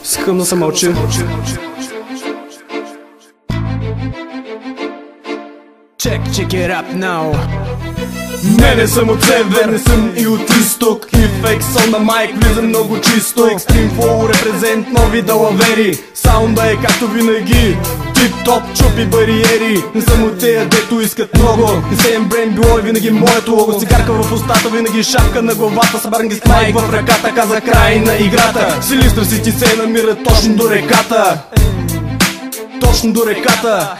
Скъмно се мълчи. Check it up now. Не съм от север, не съм и от изток. Ифекс on the mic, влизам много чисто. Extreme flow, репрезент, нови далавери. Саунда е както винаги, тип-топ, чупи бариери. Не съм от тея, дето искат много. Не съм брейн, било е винаги моето лого. Цигарка в устата, винаги шапка на главата. Събран ги с майк в ръката, каза край на играта. Силистър си ти се намира точно до реката. Точно до реката.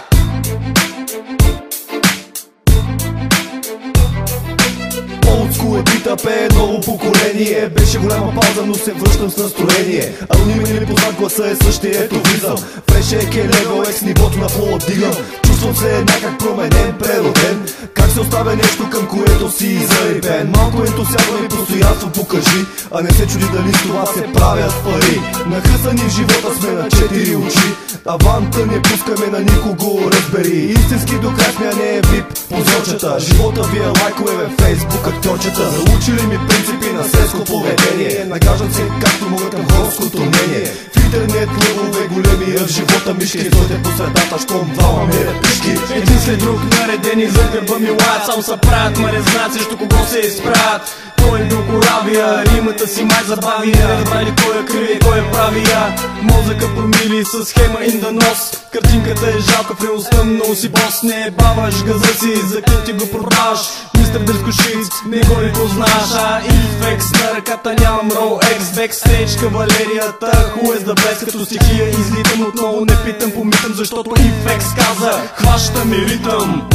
Олдскул е бита, пее ново поколение. Беше голяма пауза, но се връщам с настроение. Анонимен или познат, гласа е същия, ето влизам. Фреше е левел, екс нивото на флоу дигам. Чувствам се някак променен, прероден. Как се оставя нещо, към което си зарибен. Малко ентусиазъм и постоянство покажи, а не се чуди дали с това се правят пари. Нахъсани в живота сме на 4 очи. Аванта не пускаме на никого, разбери. Истински до край сме, а не е вип позорчета. Живота ви е лайкове във фейсбук актьорчета. Научили ми принципи на селско поведение. Нагаждат се както могат към хорското мнение. В интернет лъвове големи, а в живота мишки. Стойте по средата, щом двама мерят пишки. Един след друг наредени за гърба ми лаят. Само са правят, ма не знаят срещу кого се изправят. Той е бил коравия, римата си май забави. Не разбрали кой е крие, кой е правия. Мозъка промили с схема in the nose. Картинката е жалка, в реалността много си бос. Не баваш газа си, за ким ти го продаваш. Мистер Дръскошиц, не го ли познаш. А Ифекс на ръката нямам роу екс. Бекстейдж кавалерията, who is the best. Като стихия излитам отново, не питам, помитам. Защото Ифекс каза, хваща ми ритъм.